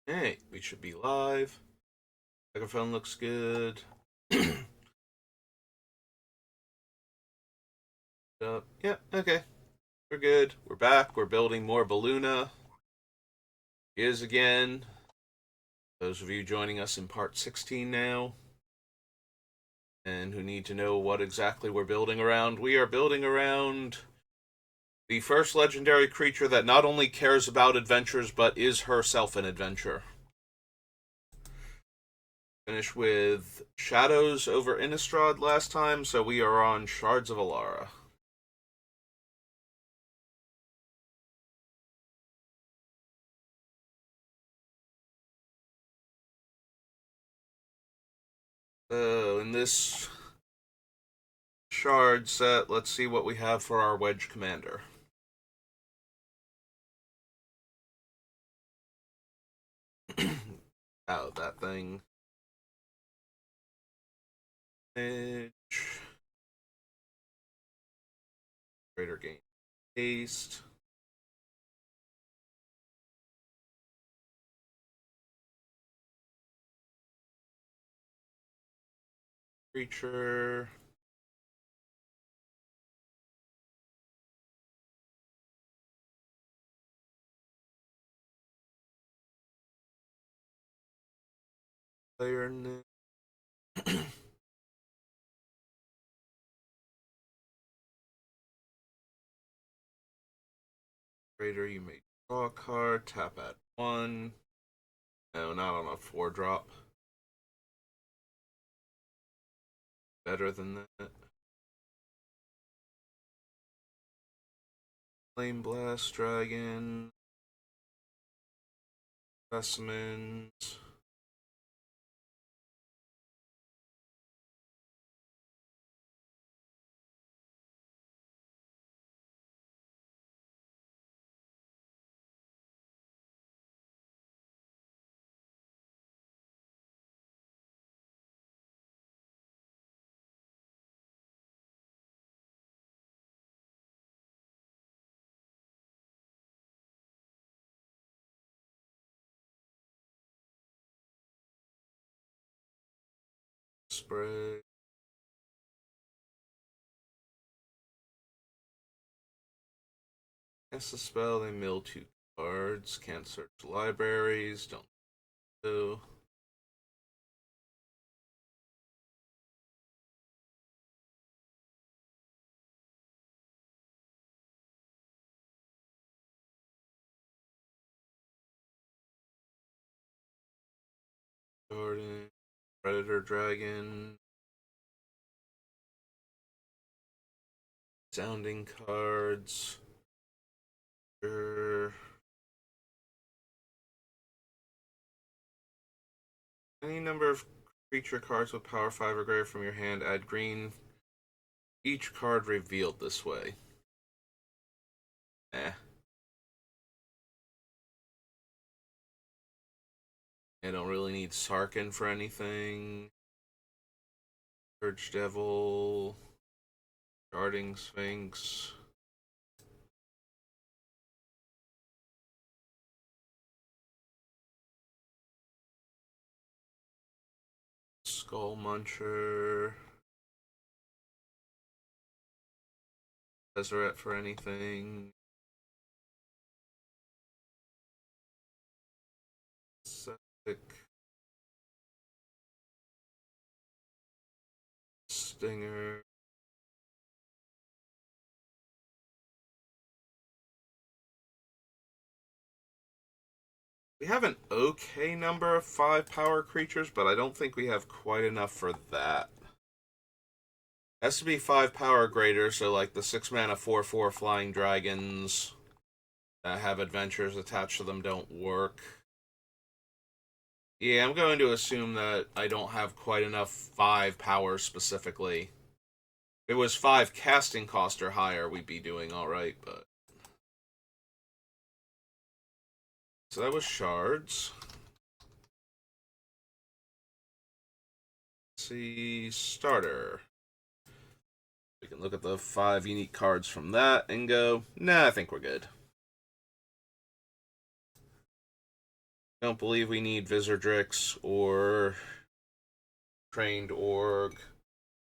Hey, we should be live. Microphone looks good. Yeah, okay. We're good. We're back. We're building more Beluna. Is again. Those of you joining us in part 16 now, and who need to know what exactly we're building around, we are building around the first legendary creature that not only cares about adventures, but is herself an adventure. Finished with Shadows over Innistrad last time, so we are on Shards of Alara. So, in this shard set, let's see what we have for our Wedge Commander. Oh, that thing. Edge. Greater gain haste. Creature. Player. Greater, you may draw a card, tap at 1. No, not on a 4-drop. Better than that. Flame Blast Dragon. Specimens. Spray. Cast a spell, they mill 2 cards. Can't search libraries. Don't do. Garden. Predator Dragon. Sounding cards. Sure. Any number of creature cards with power 5 or greater from your hand, add green. Each card revealed this way. Eh. I don't really need Sarkin for anything. Purge Devil. Guarding Sphinx. Skull Muncher. Deseret for anything. Septic. Stinger. We have an okay number of 5 power creatures, but I don't think we have quite enough for that. Has to be 5 power greater, so like the 6 mana 4/4 flying dragons that have adventures attached to them don't work. Yeah, I'm going to assume that I don't have quite enough 5 power specifically. If it was 5 casting cost or higher, we'd be doing alright, but. So that was shards. Let's see, starter. We can look at the 5 unique cards from that and go, nah, I think we're good. Don't believe we need Visordrix or Trained Org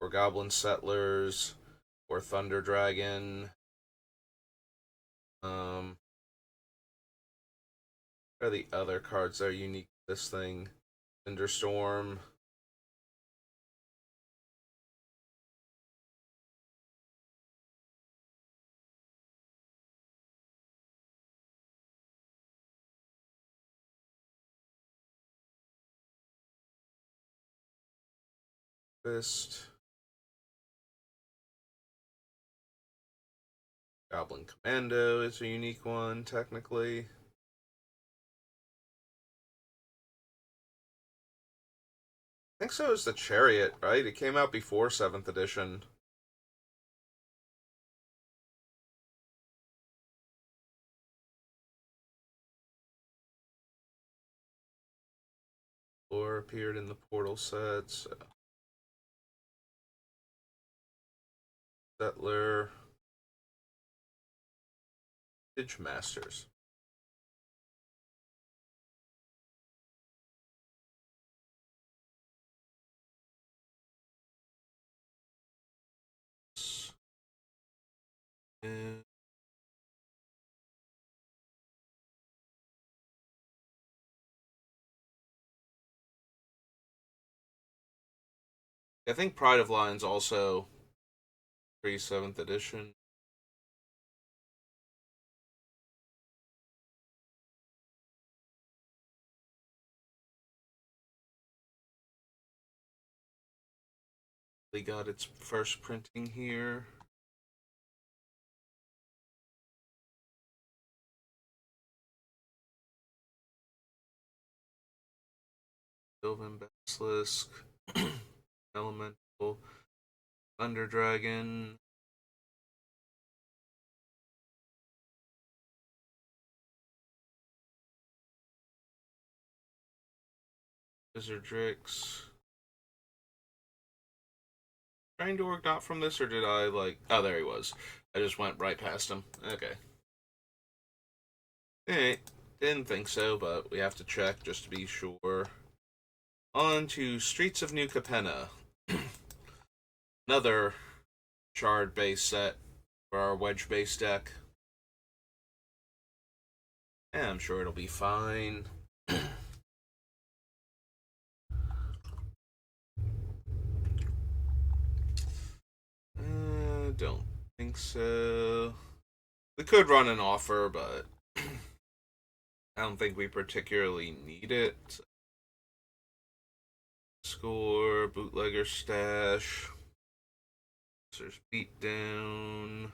or Goblin Settlers or Thunder Dragon. What are the other cards that are unique to this thing? Thunderstorm. Fist. Goblin Commando is a unique one, technically. I think so is the Chariot, right? It came out before 7th edition. Or appeared in the Portal sets. Settler. Ditch Masters. And I think Pride of Lions also pre 7th edition. They got its first printing here. Sylvan Basilisk. Elemental. Thunder Dragon. Wizardrix. Trying to work not from this, or did I like? Oh, there he was. I just went right past him. Okay. Alright. Didn't think so, but we have to check just to be sure. On to Streets of New Capenna. Another shard base set for our wedge base deck. Yeah, I'm sure it'll be fine. Don't think so. We could run an offer, but I don't think we particularly need it. Score, bootlegger stash, there's beatdown.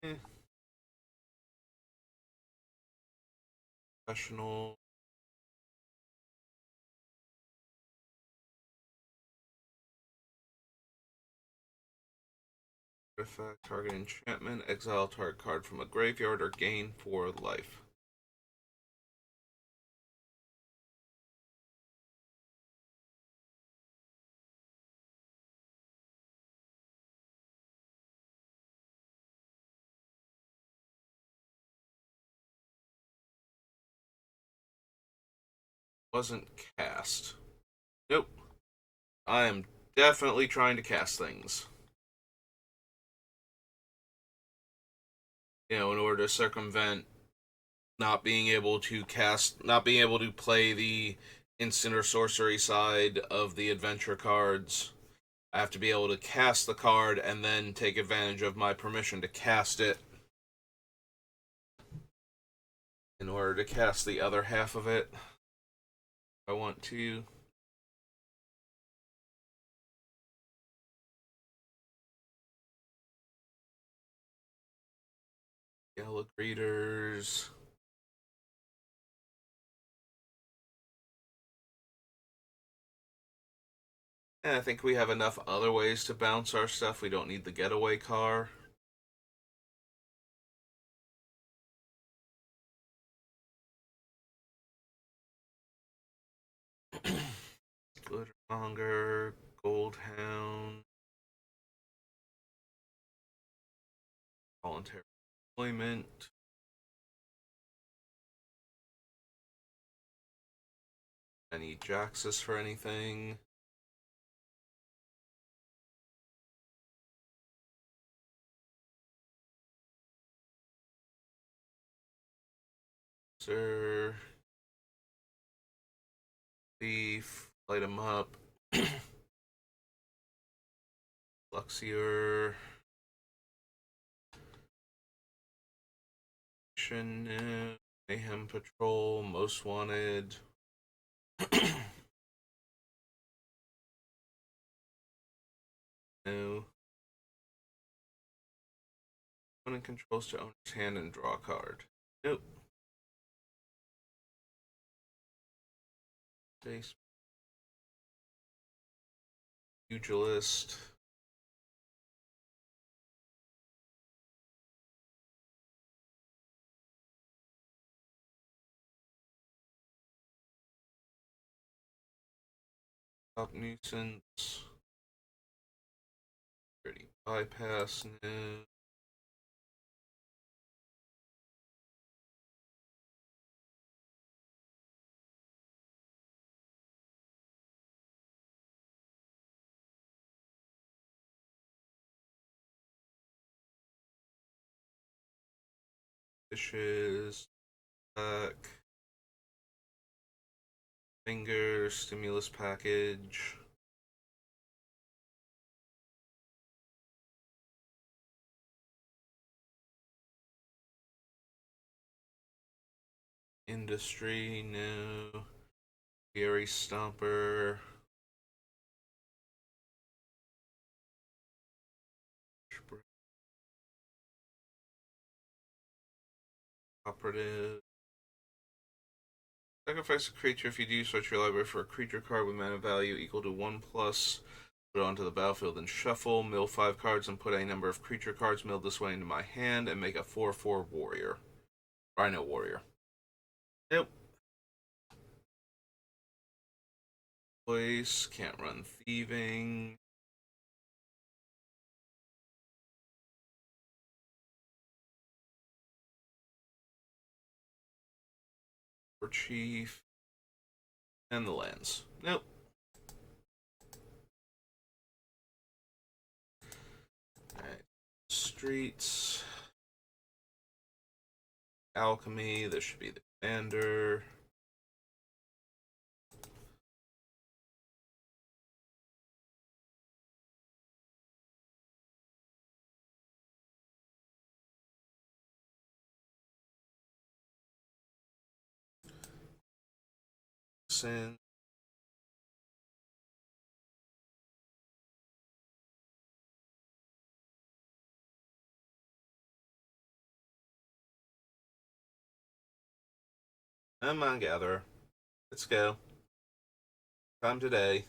Eh. Professional. Artifact, target enchantment, exile target card from a graveyard, or gain 4 life. Wasn't cast. Nope. I am definitely trying to cast things. You know, in order to circumvent not being able to cast, not being able to play the instant or sorcery side of the adventure cards. I have to be able to cast the card and then take advantage of my permission to cast it in order to cast the other half of it. I want to. Yellow Greeters. And I think we have enough other ways to bounce our stuff. We don't need the getaway car. Glittermonger, Goldhound. Voluntary employment. Any Jaxus for anything? Sir. Thief. Light him up. Luxior. Mayhem Patrol. Most Wanted. No. Opponent controls to owner's hand and draw a card. Nope. Base. Pugilist. Top nuisance. Pretty bypass. No. Fishes. Back. Finger. Stimulus package. Industry. No. Gary Stomper. Operative. Sacrifice a creature. If you do, search your library for a creature card with mana value equal to 1+. Put it onto the battlefield and shuffle. Mill 5 cards and put a number of creature cards milled this way into my hand and make a 4/4 warrior. Rhino warrior. Nope. Place. Can't run thieving. For chief. And the lands. Nope. Alright. Streets. Alchemy. This should be the commander. Sin. Come on, Gatherer. Let's go. Time today.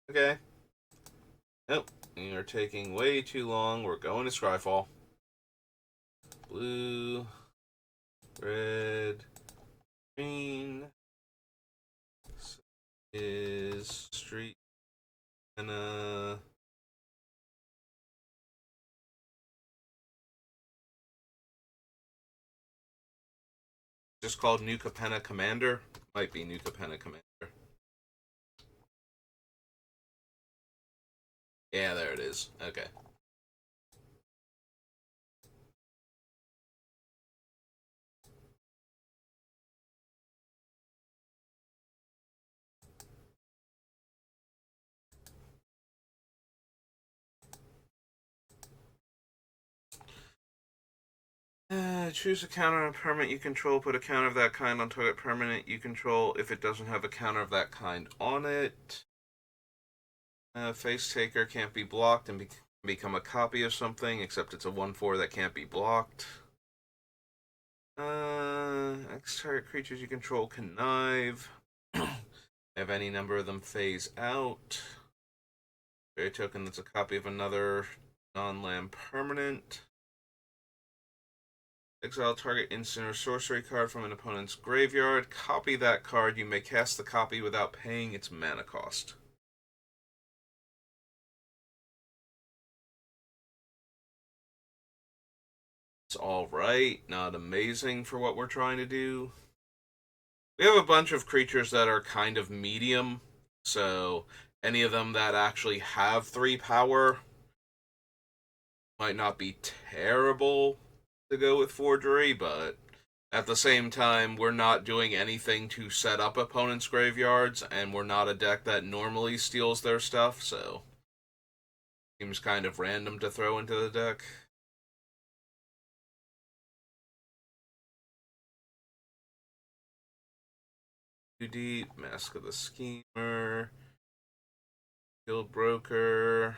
Okay. Nope. You're taking way too long. We're going to Scryfall. Blue. Red. Green. This is street. And just called New Capenna Commander. Might be New Capenna Commander. Yeah, there it is. Okay. Choose a counter on a permanent you control. Put a counter of that kind on target permanent you control if it doesn't have a counter of that kind on it. Face Taker can't be blocked and become a copy of something, except it's a 1/4 that can't be blocked. X target creatures you control connive. Have any number of them phase out. Fairy token that's a copy of another non-land permanent. Exile target instant or sorcery card from an opponent's graveyard. Copy that card. You may cast the copy without paying its mana cost. It's alright, not amazing for what we're trying to do. We have a bunch of creatures that are kind of medium, so any of them that actually have 3 power might not be terrible to go with Forgery, but at the same time, we're not doing anything to set up opponents' graveyards, and we're not a deck that normally steals their stuff, so seems kind of random to throw into the deck. Too deep, Mask of the Schemer, Guild Broker.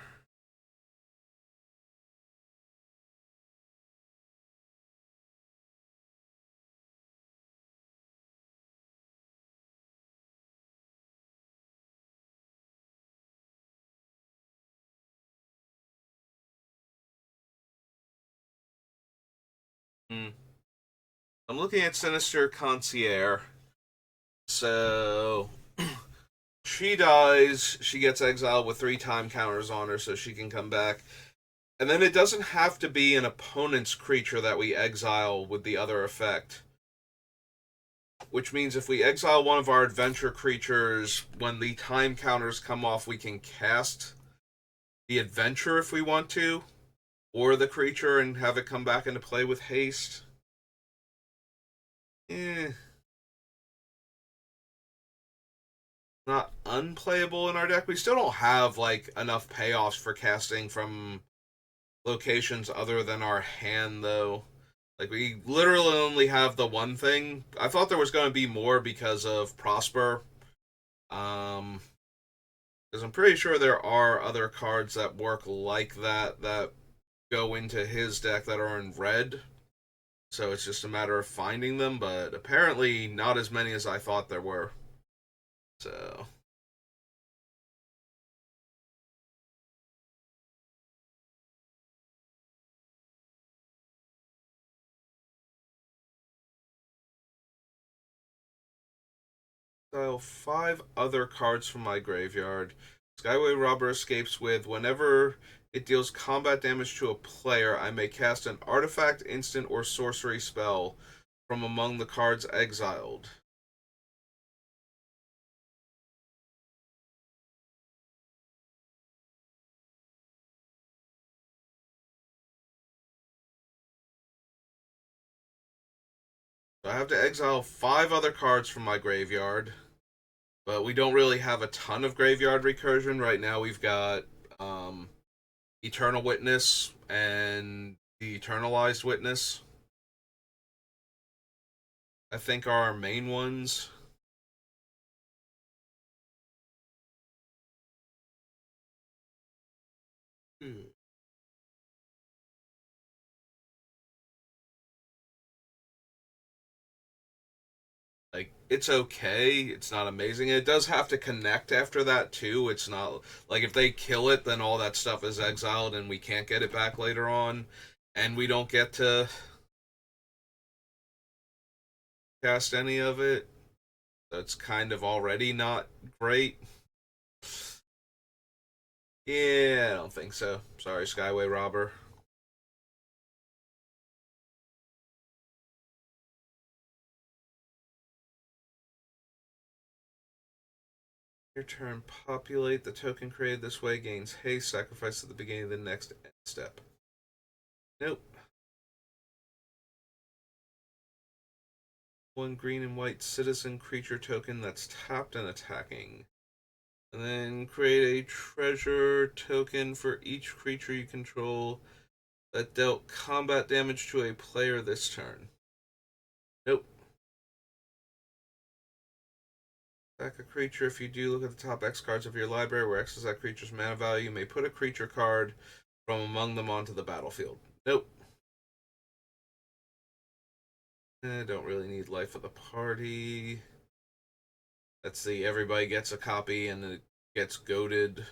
Hmm. I'm looking at Sinister Concierge. So she dies, she gets exiled with 3 time counters on her so she can come back. And then it doesn't have to be an opponent's creature that we exile with the other effect. Which means if we exile one of our adventure creatures, when the time counters come off, we can cast the adventure if we want to, or the creature and have it come back into play with haste. Eh, not unplayable in our deck. We still don't have like enough payoffs for casting from locations other than our hand, though. Like, we literally only have the one thing. I thought there was going to be more because of Prosper. Because I'm pretty sure there are other cards that work like that that go into his deck that are in red. So it's just a matter of finding them, but apparently not as many as I thought there were. So exile 5 other cards from my graveyard. Skyway Robber escapes with whenever it deals combat damage to a player, I may cast an artifact, instant, or sorcery spell from among the cards exiled. So I have to exile 5 other cards from my graveyard, but we don't really have a ton of graveyard recursion. Right now we've got um, Eternal Witness and the Eternalized Witness. I think are our main ones. Hmm. Like, it's okay. It's not amazing. It does have to connect after that too. It's not like if they kill it, then all that stuff is exiled and we can't get it back later on, and we don't get to cast any of it. That's kind of already not great. Yeah, I don't think so. Sorry, Skyway Robber. Your turn. Populate. The token created this way gains haste. Sacrifice at the beginning of the next end step. Nope. 1 green and white citizen creature token that's tapped and attacking. And then create a treasure token for each creature you control that dealt combat damage to a player this turn. Nope. Sack a creature. If you do, look at the top X cards of your library, where X is that creature's mana value. You may put a creature card from among them onto the battlefield. Nope. Don't really need Life of the Party. That's the everybody gets a copy and it gets goaded.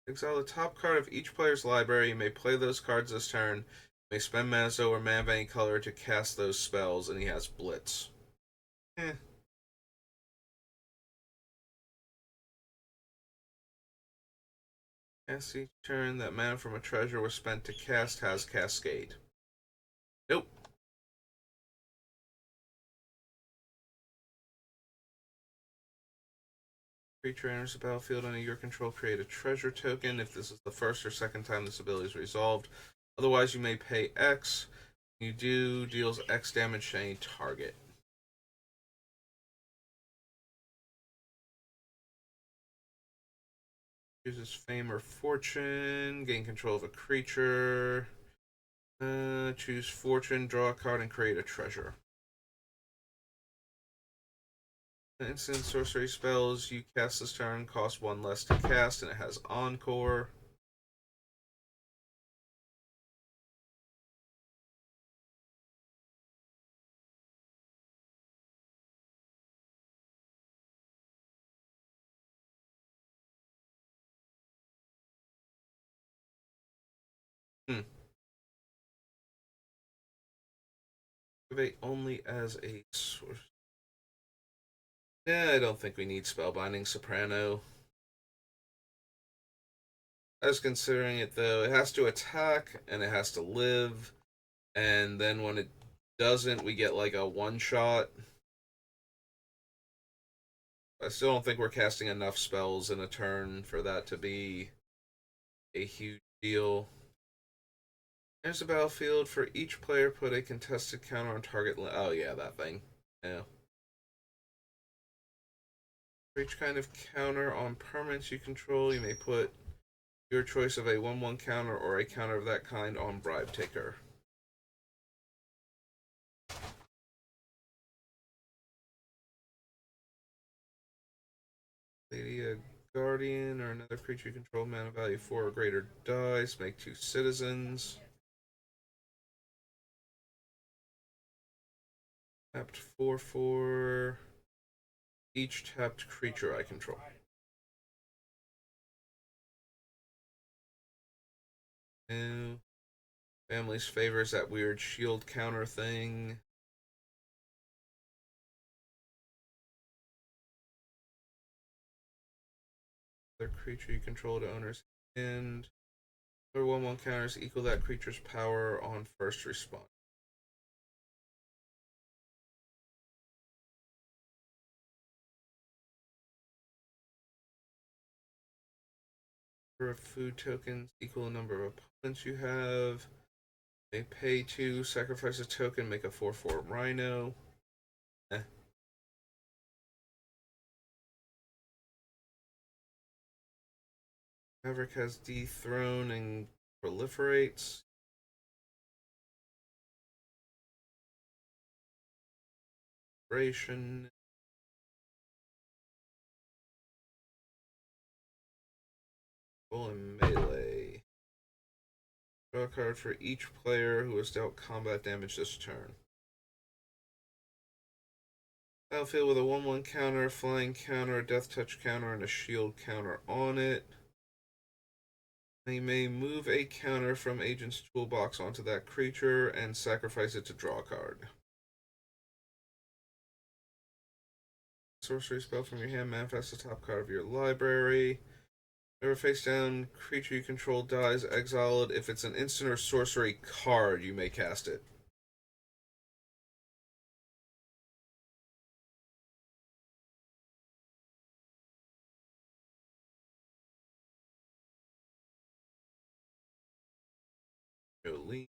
Exile the top card of each player's library. You may play those cards this turn. You may spend mana or mana of any color to cast those spells, and he has Blitz. Eh. Cast each turn that mana from a treasure was spent to cast has Cascade. Nope. Creature enters the battlefield under your control, create a treasure token. If this is the first or second time this ability is resolved, otherwise you may pay X. You do deals X damage to any target. Chooses Fame or Fortune. Gain control of a creature. Choose Fortune, draw a card, and create a treasure. Instant sorcery spells you cast this turn cost 1 less to cast, and it has Encore. Hmm. Activate only as a source. Yeah, I don't think we need Spellbinding Soprano. I was considering it though. It has to attack and it has to live, and then when it doesn't, we get like a one shot. I still don't think we're casting enough spells in a turn for that to be a huge deal. There's a battlefield. For each player, put a contested counter on target. Oh yeah, that thing. Yeah. For each kind of counter on permanents you control, you may put your choice of a 1/1 counter or a counter of that kind on Bribe Taker. Lady a Guardian or another creature you control, mana value 4 or greater dies. Make 2 citizens. Tapped 4/4. Each tapped creature I control. New. Family's favors that weird shield counter thing. Other creature you control to owner's hand. Other 1/1 counters equal that creature's power on first response. Number of food tokens equal the number of opponents you have. They pay 2, sacrifice a token, make a 4/4 Rhino. Eh. Maverick has Dethrone and proliferates. Duration. Full and melee. Draw a card for each player who has dealt combat damage this turn. Battlefield with a 1/1 counter, flying counter, death touch counter, and a shield counter on it. They may move a counter from Agent's Toolbox onto that creature and sacrifice it to draw a card. Sorcery spell from your hand, manifest the top card of your library. Whenever face down creature you control dies, exile it. If it's an instant or sorcery card, you may cast it. Jolene.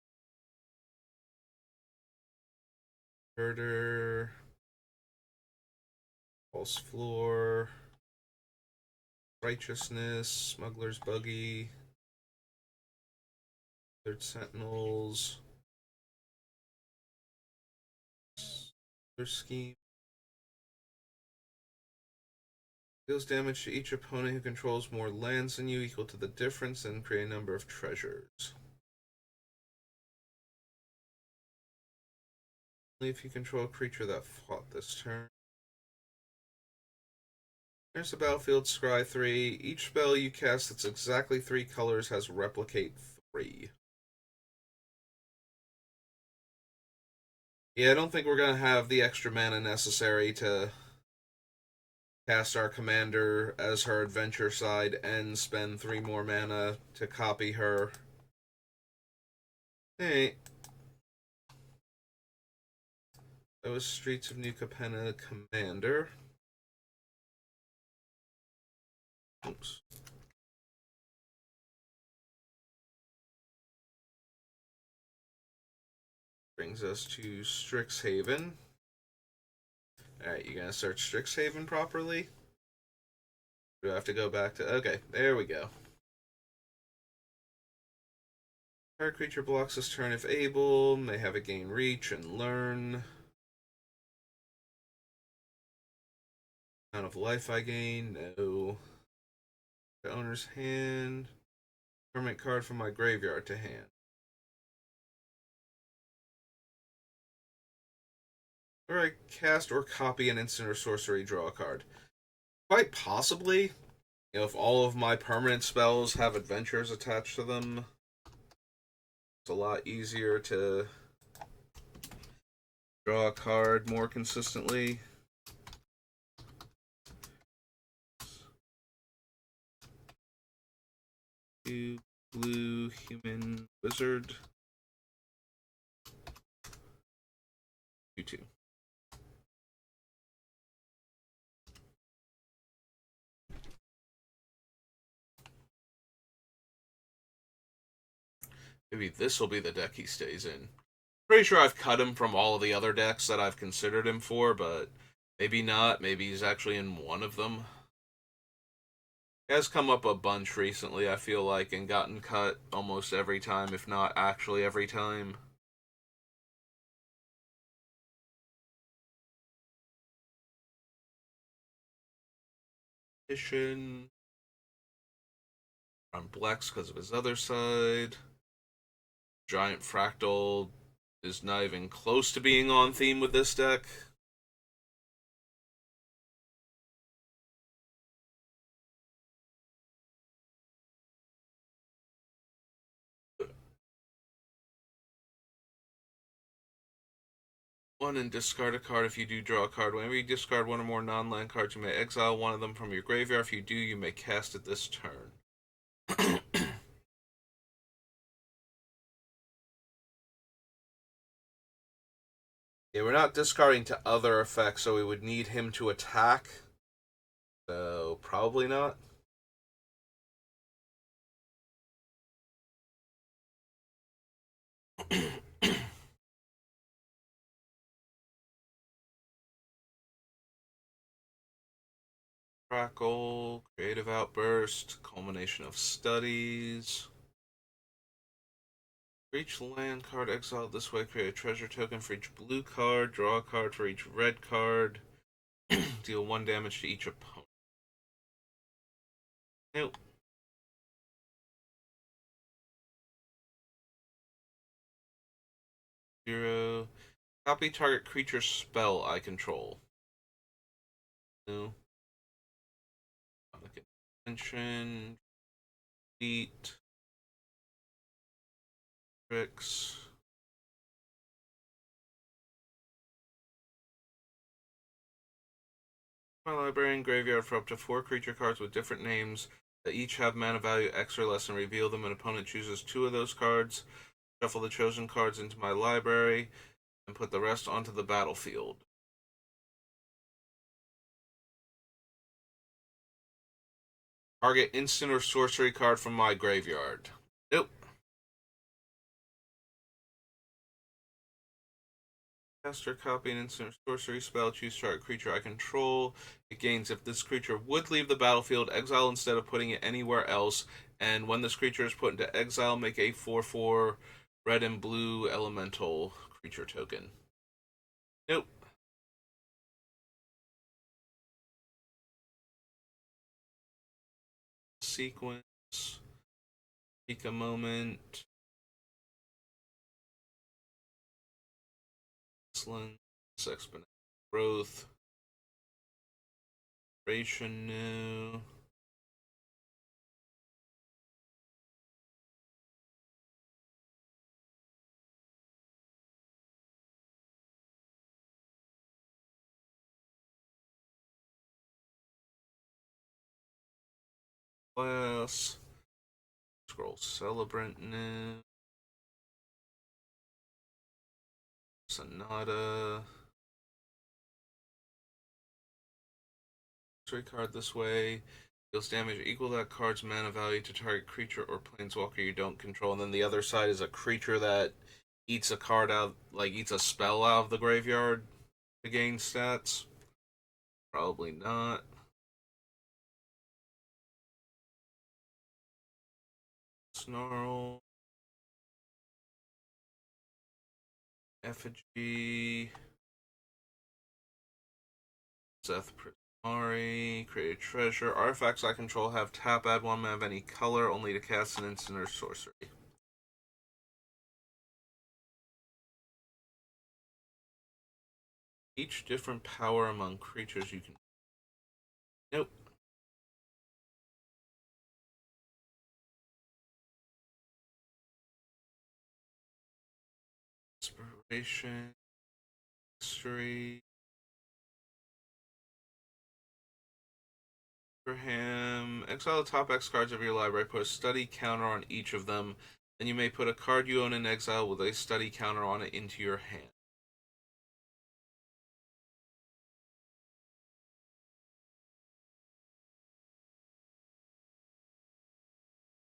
Herder. False Floor. Righteousness. Smuggler's Buggy. Third Sentinels. Their scheme. Deals damage to each opponent who controls more lands than you, equal to the difference, and create a number of treasures. Only if you control a creature that fought this turn. There's the battlefield scry 3. Each spell you cast that's exactly 3 colors has replicate 3. Yeah, I don't think we're gonna have the extra mana necessary to cast our commander as her adventure side and spend 3 more mana to copy her. Hey. That was Streets of New Capenna Commander. Oops. Brings us to Strixhaven. Alright, you gonna search Strixhaven properly? Do I have to go back to... Okay, there we go. Target creature blocks this turn if able. May have a gain reach and learn. Amount of life I gain, no. The owner's hand. Permanent card from my graveyard to hand. Or I cast or copy an instant or sorcery, draw a card. Quite possibly. You know, if all of my permanent spells have adventures attached to them, it's a lot easier to draw a card more consistently. Two blue human wizard. 2/2. Maybe this will be the deck he stays in. Pretty sure I've cut him from all of the other decks that I've considered him for, but maybe not. Maybe he's actually in one of them. He has come up a bunch recently, I feel like, and gotten cut almost every time, if not actually every time. On Blex because of his other side. Giant Fractal is not even close to being on theme with this deck. One and discard a card if you do draw a card. Whenever you discard one or more non-land cards, you may exile one of them from your graveyard. If you do, you may cast it this turn. Yeah, we're not discarding to other effects, so we would need him to attack. So, probably not. Crackle, Creative Outburst, Culmination of Studies. For each land card exiled this way, create a treasure token for each blue card, draw a card for each red card, deal 1 damage to each opponent. Nope. Zero. Copy target creature spell I control. No. Attention. Beat. Tricks. My library and graveyard for up to 4 creature cards with different names that each have mana value X or less, and reveal them. An opponent chooses 2 of those cards. Shuffle the chosen cards into my library and put the rest onto the battlefield. Target instant or sorcery card from my graveyard. Nope. Cast or copy an instant or sorcery spell. Choose target creature I control. It gains if this creature would leave the battlefield, exile instead of putting it anywhere else. And when this creature is put into exile, make a 4/4 red and blue elemental creature token. Nope. Sequence. Take a moment. Excellence. Exponential growth. Duration new. class. Scroll Celebrant new. Sonata. Sorcery card this way. Deals damage equal to that card's mana value to target creature or planeswalker you don't control. And then the other side is a creature that eats a card out, like eats a spell out of the graveyard to gain stats. Probably not. Snarl. Effigy. Seth Prismari. Create a treasure. Artifacts I control have tap, add one mana of any color, only to cast an instant or sorcery. Each different power among creatures you can. Nope. Inspiration. History. Abraham. Exile the top X cards of your library. Put a study counter on each of them. Then you may put a card you own in exile with a study counter on it into your hand.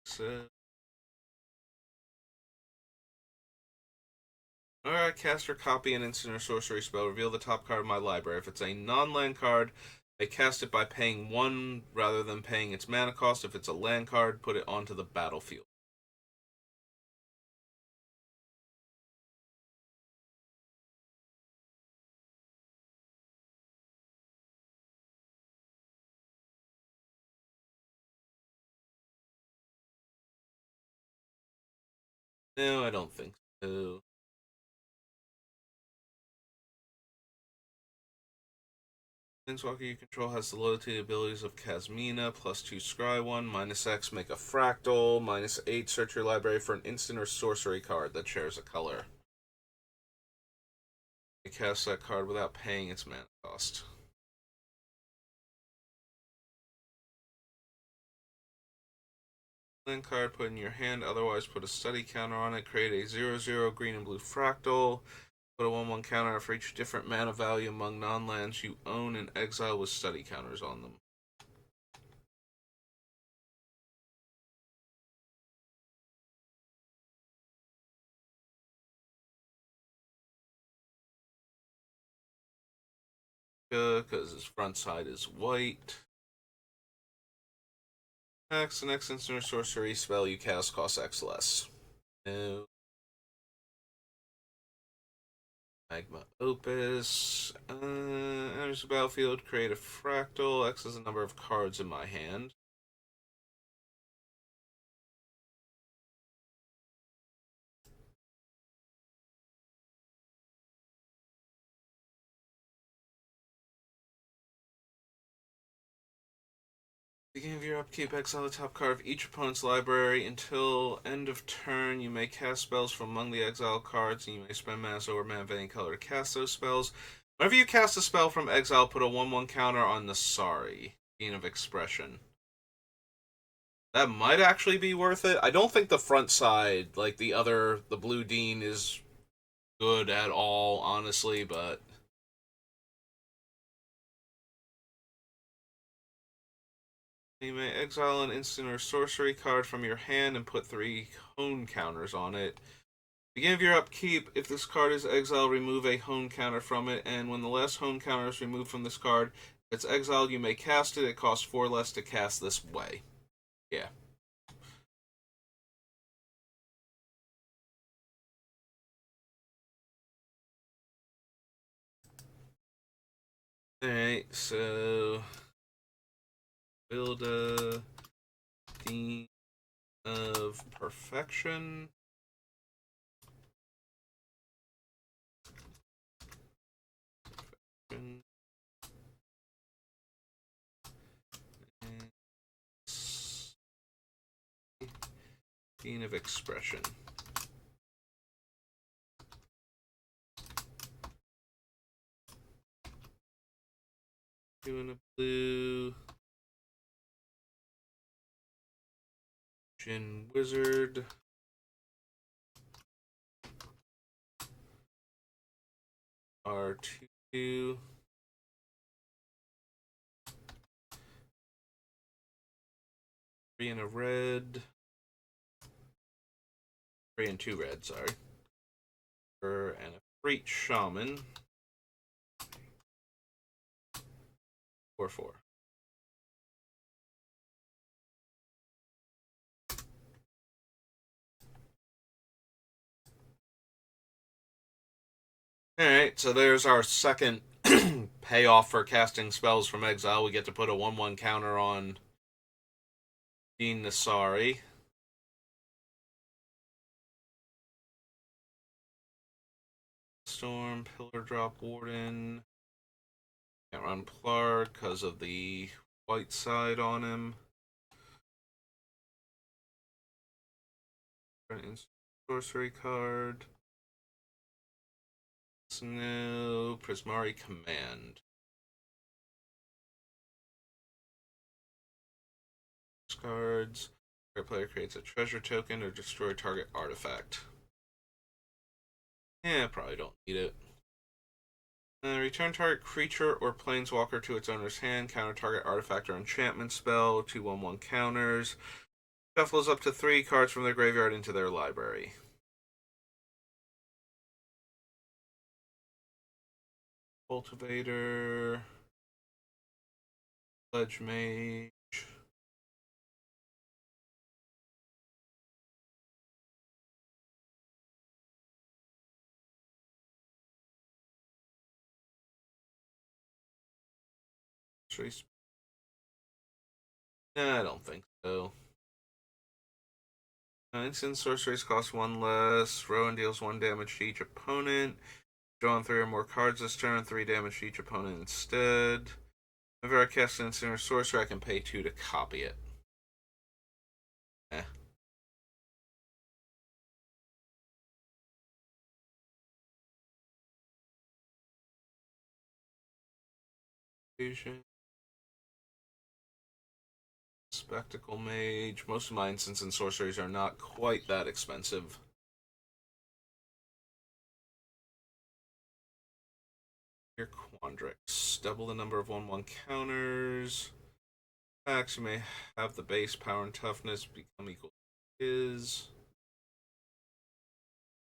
So, alright, cast or copy an instant or sorcery spell. Reveal the top card of my library. If it's a non-land card, I cast it by paying 1 rather than paying its mana cost. If it's a land card, put it onto the battlefield. No, I don't think so. Planeswalker you control has the loyalty abilities of Kasmina, +2 scry 1, -X make a fractal, -8 search your library for an instant or sorcery card that shares a color. You cast that card without paying its mana cost. Land card put in your hand, otherwise put a study counter on it, create a 0/0 green and blue fractal. Put a 1/1 counter for each different mana value among non-lands you own in exile with study counters on them. Because his front side is white. X, the next instant or sorcery spell you cast costs X less. No. Magma Opus. Enters the battlefield, create a fractal. X is the number of cards in my hand. Beginning of your upkeep, exile the top card of each opponent's library. Until end of turn, you may cast spells from among the exiled cards, and you may spend mana or mana of any color to cast those spells. Whenever you cast a spell from exile, put a 1/1 counter on the Sorry, Dean of Expression. That might actually be worth it. I don't think the front side, like the blue Dean, is good at all, honestly, but you may exile an instant or sorcery card from your hand and put 3 hone counters on it. Beginning of your upkeep, if this card is exiled, remove a hone counter from it, and when the last hone counter is removed from this card, if it's exiled, you may cast it. It costs 4 less to cast this way. Yeah. Alright, so build a Dean of Perfection. Dean of Expression. Doing a blue. Jin Wizard. R2. Three and a red. 3 and 2 red, sorry. And a Freak Shaman. 4/4. Alright, so there's our second payoff for casting spells from exile. We get to put a 1/1 counter on Dean Nasari. Storm, Pillar Drop Warden. Can't run Plark because of the white side on him. Sorcery card. Snow, Prismari Command. Cards. Our player creates a treasure token or destroy target artifact. Yeah, probably don't need it. Return target creature or planeswalker to its owner's hand. Counter target artifact or enchantment spell. 2/1/1 counters. Shuffles up to 3 cards from their graveyard into their library. Cultivator. Pledge Mage. No, I don't think so. Instant sorceries cost 1 less. Rowan deals 1 damage to each opponent. Drawing 3 or more cards this turn, 3 damage to each opponent instead. Whenever I cast an instant or sorcery, I can pay 2 to copy it. Eh. Fusion. Spectacle Mage. Most of my instants and sorceries are not quite that expensive. Here, Quandrix. Double the number of 1/1 counters. Attacks, you may have the base power and toughness become equal to his.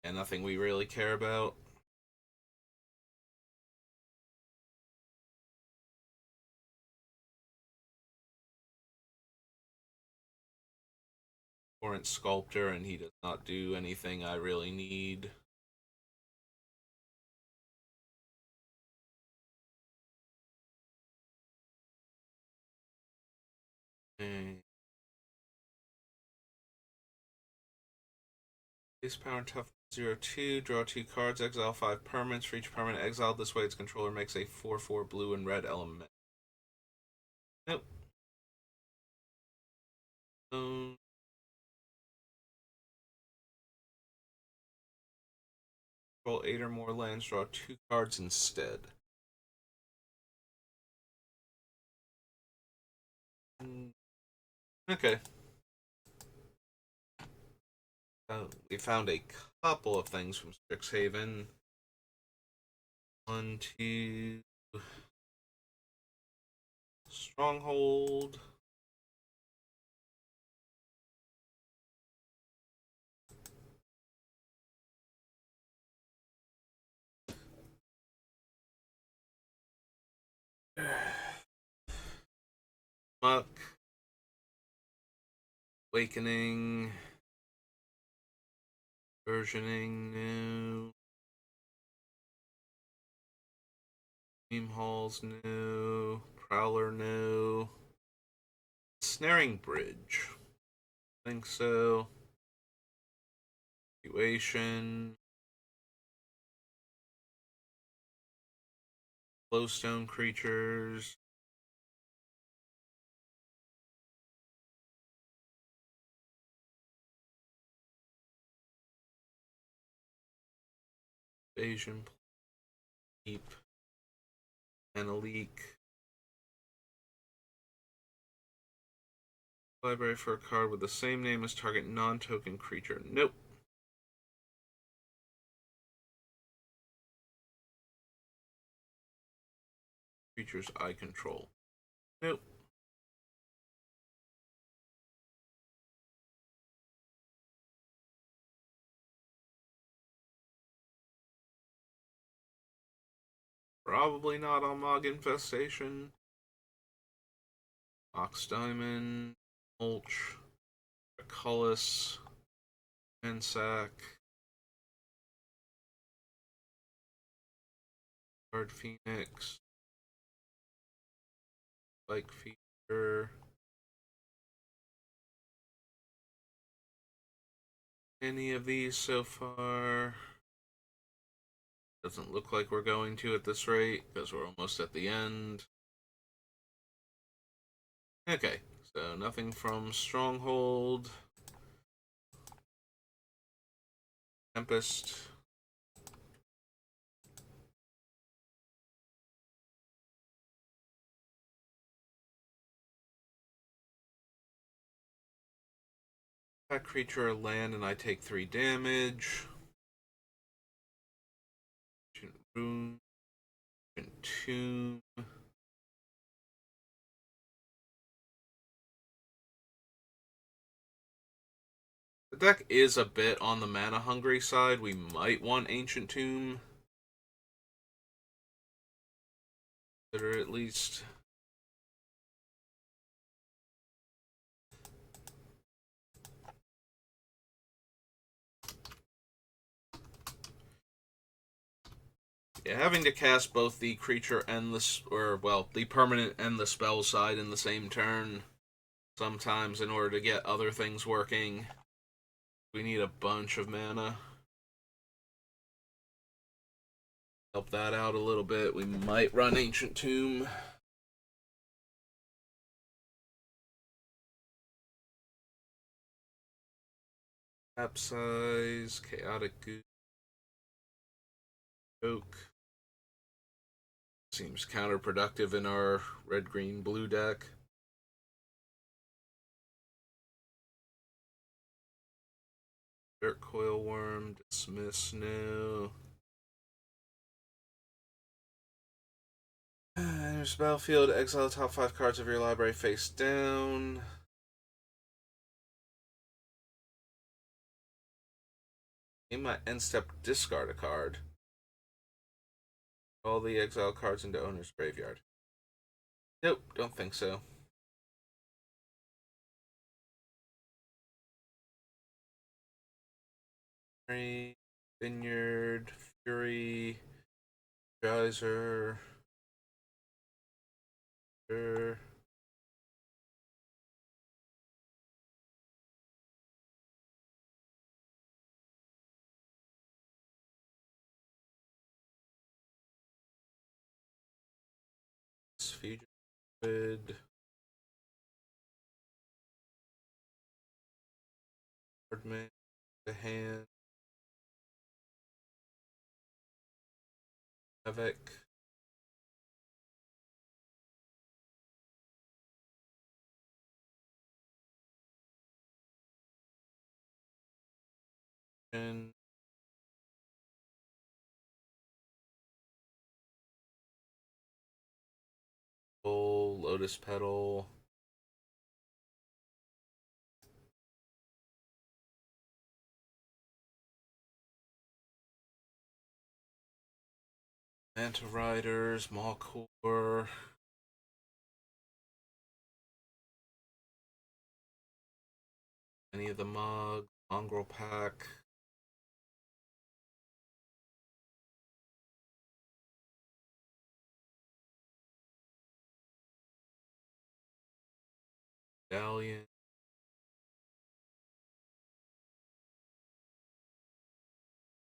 And nothing we really care about. Torrent Sculptor, and he does not do anything I really need. Base power and toughness 0/2. Draw 2 cards. Exile 5 permanents. For each permanent exiled this way, its controller makes a 4/4 blue and red element. Nope. Control 8 or more lands. Draw 2 cards instead. Okay. We found a couple of things from Strixhaven. 1, 2. Stronghold. Muck. Awakening. Versioning. New. Beam Halls. New. Prowler. New. Snaring Bridge. I think so. Situation. Glowstone creatures. Invasion. Keep. And a leak. Library for a card with the same name as target non-token creature. Nope. Creatures I control. Nope. Probably not on Mog Infestation. Ox Diamond. Mulch. Cullus. Mensac. Guard Phoenix. Spike Feeder. Any of these so far? Doesn't look like we're going to at this rate, because we're almost at the end. Okay, so nothing from Stronghold. Tempest. That creature land and I take 3 damage. Rune. Tomb. The deck is a bit on the mana hungry side. We might want Ancient Tomb. Consider at least. Yeah, having to cast both the creature and the permanent and the spell side in the same turn sometimes in order to get other things working. We need a bunch of mana. Help that out a little bit. We might run Ancient Tomb. Capsize, Chaotic Goose, Oak. Seems counterproductive in our red, green, blue deck. Dirt Coil Worm, Dismiss, no. There's battlefield, exile the top 5 cards of your library face down. In my end step, discard a card. All the exile cards into owner's graveyard. Nope, don't think so. Vineyard, Fury, Geyser. Sure. Fugitive. Hardman, the hand. Havoc. And Lotus Petal. Manta Riders, Maulcore. Any of the Mog, Mongrel Pack. Galleon.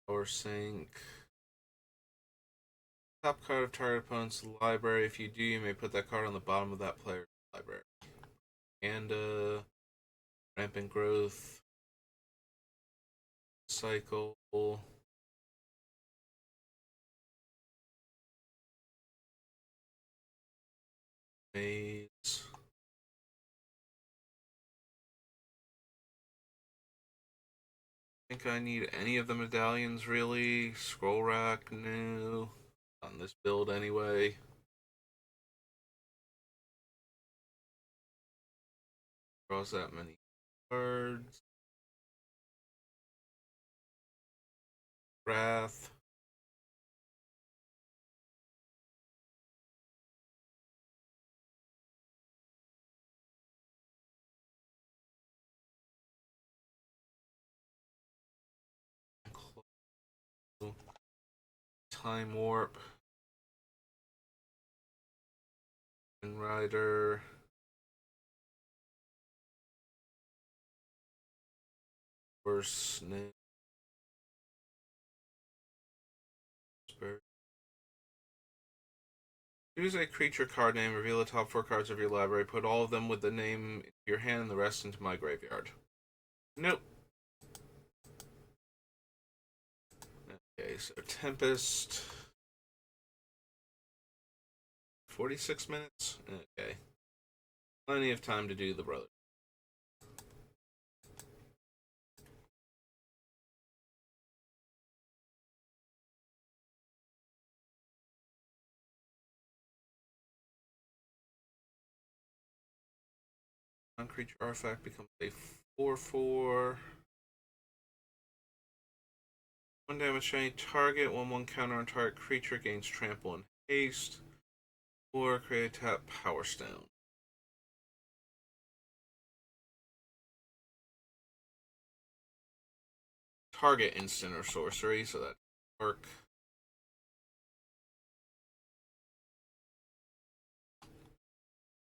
Power Sink. Top card of target opponent's library. If you do, you may put that card on the bottom of that player's library. And Rampant Growth. Cycle. Maze. Think I need any of the medallions really. Scroll rack, no. On this build anyway. Draws that many cards. Wrath. Time warp. And Rider. Horse. Choose a creature card name, reveal the top 4 cards of your library, put all of them with the name into your hand and the rest into my graveyard. Nope. Okay, so Tempest. 46 minutes? Okay. Plenty of time to do the brother. Non-creature artifact becomes a 4/4. 1 damage to any target, 1/1 counter on target creature, gains trample and haste. Or create a tap Power Stone. Target instant or sorcery, so that work.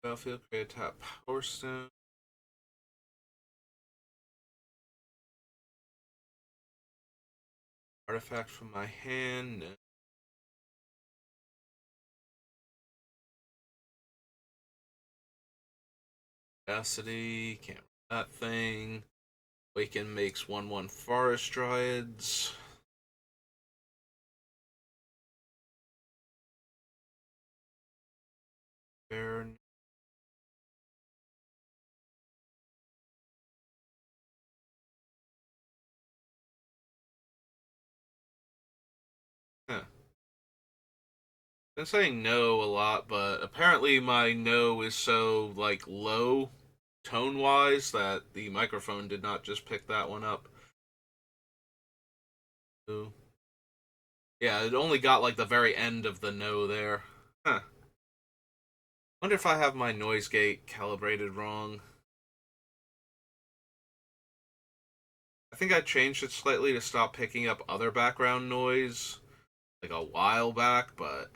Battlefield, create a tap Power Stone. Artifact from my hand. No. Capacity, can't run that thing. Waken makes 1/1 Forest Dryads. Fair. Huh. Been saying no a lot, but apparently my no is so like low tone wise that the microphone did not just pick that one up. Ooh. Yeah, it only got like the very end of the no there. Huh. Wonder if I have my noise gate calibrated wrong. I think I changed it slightly to stop picking up other background noise like a while back, but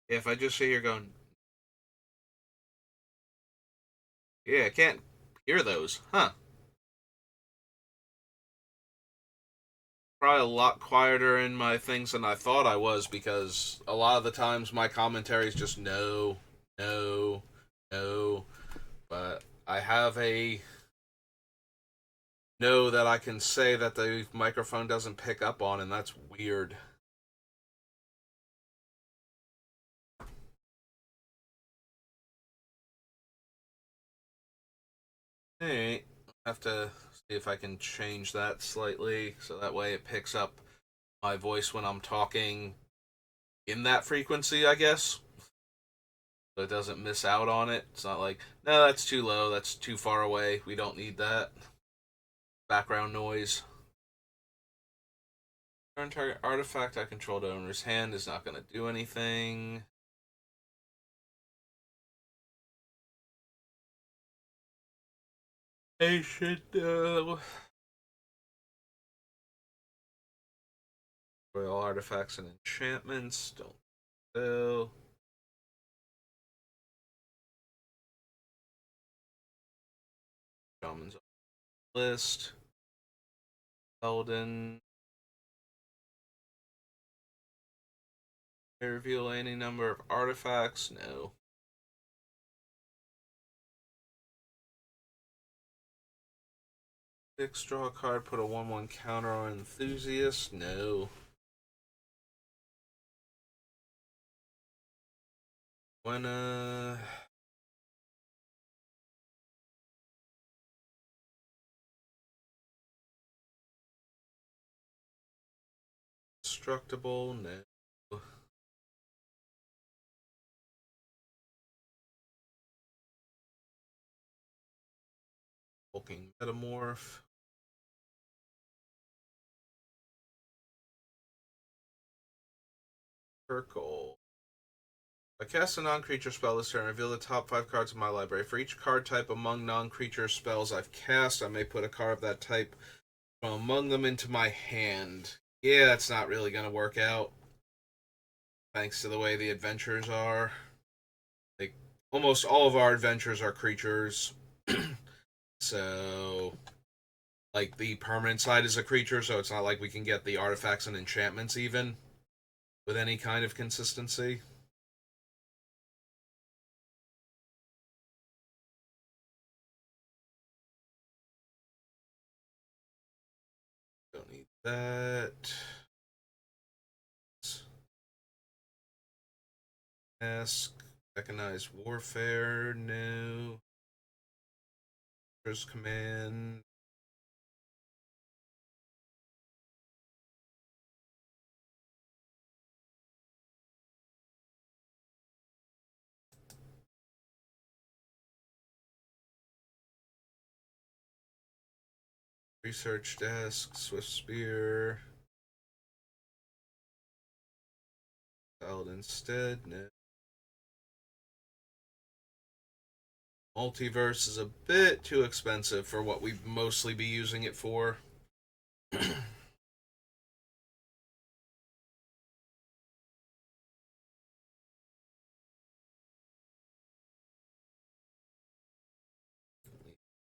if I just sit here going, yeah, I can't hear those, huh? Probably a lot quieter in my things than I thought I was because a lot of the times my commentary is just no, no, no. But I have a no that I can say that the microphone doesn't pick up on, and that's weird. Alright, I have to see if I can change that slightly so that way it picks up my voice when I'm talking in that frequency, I guess. So it doesn't miss out on it. It's not like, no, that's too low, that's too far away, we don't need that background noise. Current target artifact I control the owner's hand is not going to do anything. I should know. Royal artifacts and enchantments don't go. Shaman's list. Elden. Reveal any number of artifacts? No. 6, draw a card, put a 1/1 counter on Enthusiast? No. When, Indestructible, no. Hulking Metamorph. Circle. I cast a non-creature spell this turn. Reveal the top 5 cards of my library. For each card type among non-creature spells I've cast, I may put a card of that type from among them into my hand. Yeah, that's not really going to work out. Thanks to the way the adventures are. Like, almost all of our adventures are creatures. So, like, the permanent side is a creature, so it's not like we can get the artifacts and enchantments even with any kind of consistency. Don't need that. Ask. Mechanized Warfare, no. First Command. Research Desk, Swift Spear. Salad instead, no. Multiverse is a bit too expensive for what we'd mostly be using it for.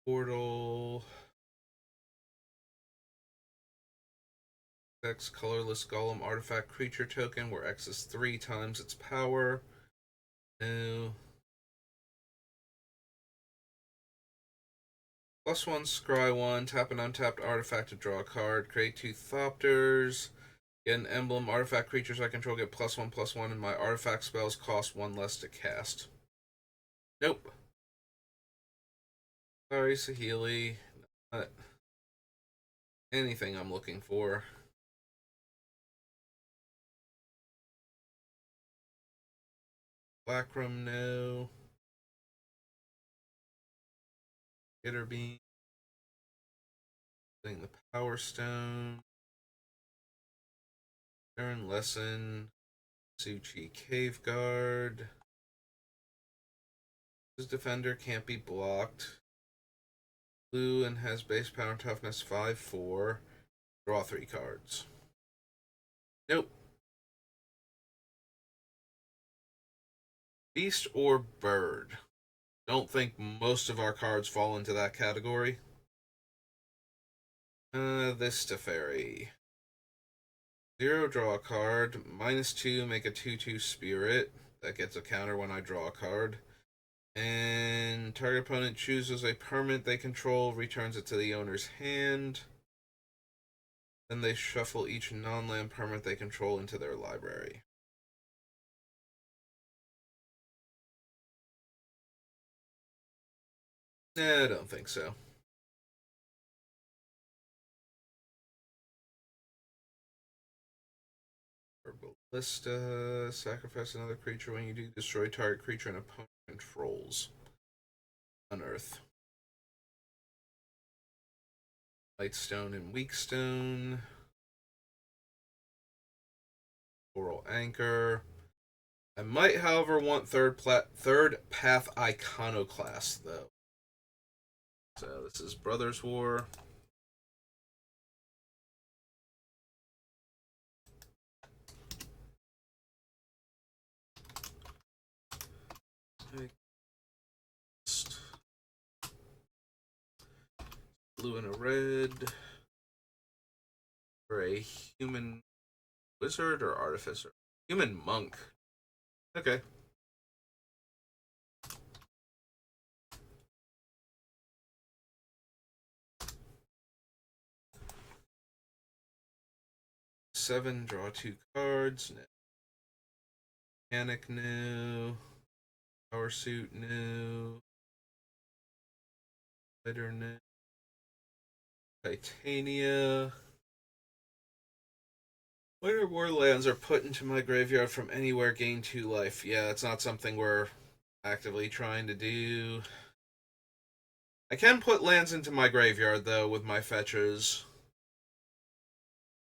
Portal. X colorless golem artifact creature token where X is 3 times its power. No. +1 scry 1. Tap an untapped artifact to draw a card. Create 2 Thopters. Get an emblem. Artifact creatures I control get +1/+1, and my artifact spells cost 1 less to cast. Nope. Sorry, Saheeli. Not anything I'm looking for. Blackroom, no. Hitter Beam. Getting the Power Stone. Turn Lesson. Suchi Cave Guard. This defender can't be blocked. Blue and has base power and toughness 5/4. Draw 3 cards. Nope. Beast or bird? Don't think most of our cards fall into that category. This Teferi. 0, draw a card. -2, make a 2/2 spirit. That gets a counter when I draw a card. And target opponent chooses a permanent they control, returns it to the owner's hand. Then they shuffle each non-land permanent they control into their library. I don't think so. Ballista. Sacrifice another creature when you do. Destroy target creature and opponent controls. Unearth. Lightstone and Weakstone. Coral Anchor. I might, however, want third path Iconoclast, though. So this is Brothers War. Blue and a red. For a human wizard or artificer? Human monk. Okay. Seven, draw 2 cards. Mechanic, no. Power suit, no. Lighter, no. Titania. Winter War lands are put into my graveyard from anywhere, gain 2 life. Yeah, it's not something we're actively trying to do. I can put lands into my graveyard, though, with my fetches.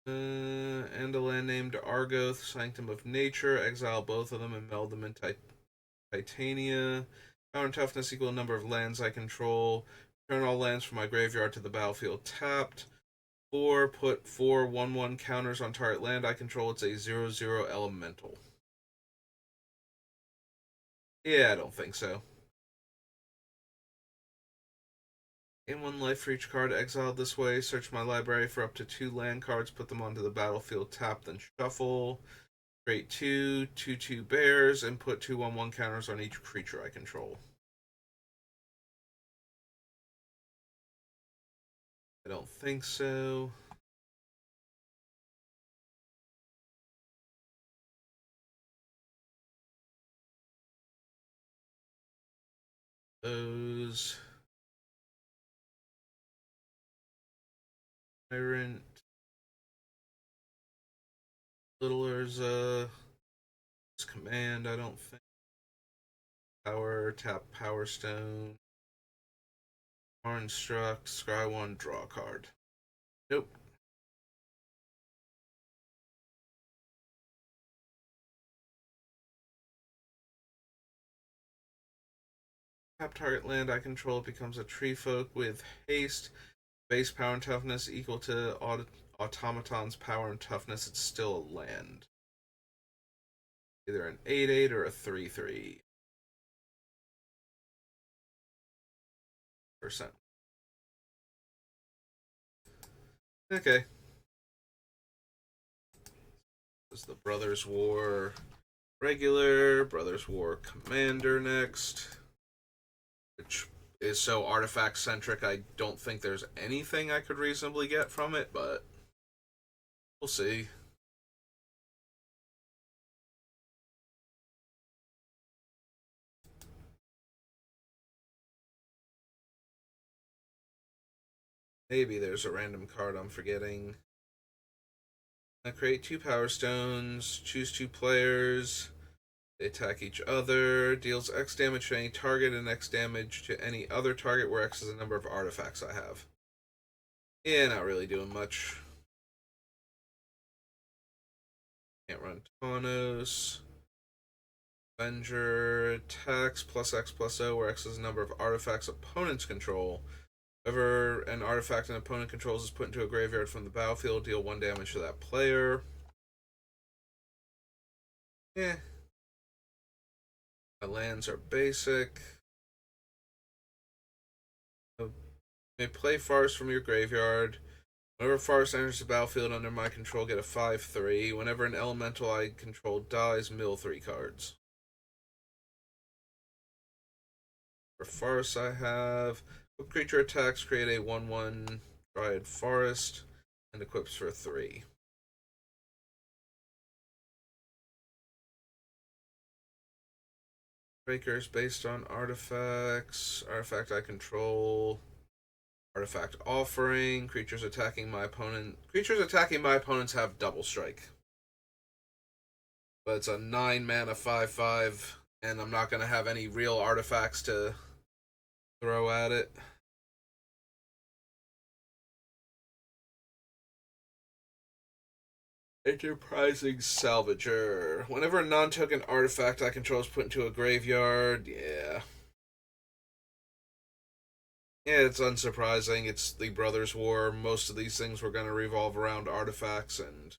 And a land named Argoth, Sanctum of Nature. Exile both of them and meld them in Titania. Power and toughness equal number of lands I control. Turn all lands from my graveyard to the battlefield tapped. 4, put 4 1/1 counters on target land I control. It's a 0/0 elemental. Yeah, I don't think so. Gain 1 life for each card exiled this way. Search my library for up to 2 land cards. Put them onto the battlefield tap, then shuffle. Create 2/2/2 bears, and put 2 1/1 counters on each creature I control. I don't think so. Those. Tyrant. Little Urza. Command, I don't think. Power, tap Power Stone. Orange Struck, Scry 1, draw a card. Nope. Tap target land I control becomes a tree folk with haste. Base power and toughness equal to automaton's power and toughness. It's still a land. Either an 8/8 or a 3/3. Percent. Okay. This is the Brothers War regular, Brothers War Commander next, which is so artifact centric. I don't think there's anything I could reasonably get from it, but we'll see. Maybe there's a random card I'm forgetting. I create 2 Power Stones, choose 2 players. They attack each other, deals X damage to any target and X damage to any other target where X is the number of artifacts I have. Yeah, not really doing much. Can't run Taunos. Avenger attacks plus X plus O, where X is the number of artifacts opponents control. Whenever an artifact an opponent controls is put into a graveyard from the battlefield, deal 1 damage to that player. Yeah. My lands are basic. You may play Forest from your graveyard. Whenever Forest enters the battlefield under my control, get a 5/3. Whenever an elemental I control dies, mill 3 cards. For Forest, I have creature attacks, create a 1/1 Dryad Forest, and equips for 3. Breakers based on artifacts. Artifact I control. Artifact offering. Creatures attacking my opponent. Creatures attacking my opponents have double strike. But it's a 9 mana 5/5, and I'm not going to have any real artifacts to throw at it. Enterprising Salvager. Whenever a non-token artifact I control is put into a graveyard, yeah. Yeah, it's unsurprising. It's the Brothers' War. Most of these things were going to revolve around artifacts and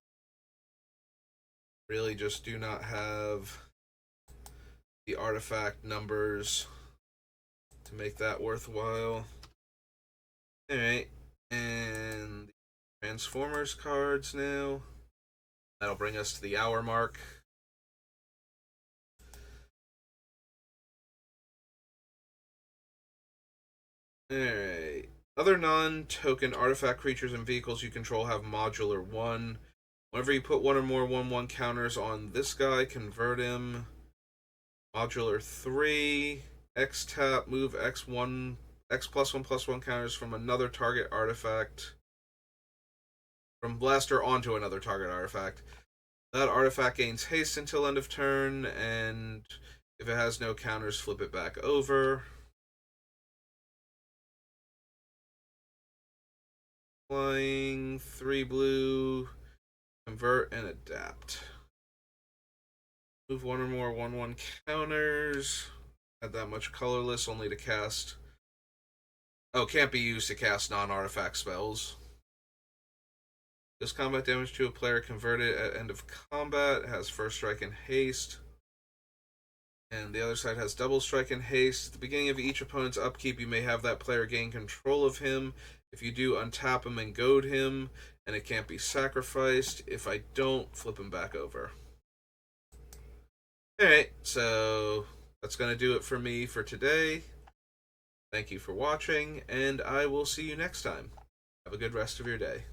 really just do not have the artifact numbers to make that worthwhile. Alright, and the Transformers cards now. That'll bring us to the hour mark. Alright. Other non-token artifact creatures and vehicles you control have modular 1. Whenever you put 1 or more 1/1 counters on this guy, convert him. Modular 3. X tap, move X1, X+1/+1 counters from another target artifact from blaster onto another target artifact. That artifact gains haste until end of turn, and if it has no counters, flip it back over. Flying, 3 blue, convert and adapt. Move one or more 1/1 counters. Add that much colorless, only to cast. Oh, can't be used to cast non-artifact spells. This combat damage to a player converted at end of combat. It has first strike and haste. And the other side has double strike and haste. At the beginning of each opponent's upkeep, you may have that player gain control of him. If you do, untap him and goad him, and it can't be sacrificed. If I don't, flip him back over. Alright, so that's going to do it for me for today. Thank you for watching, and I will see you next time. Have a good rest of your day.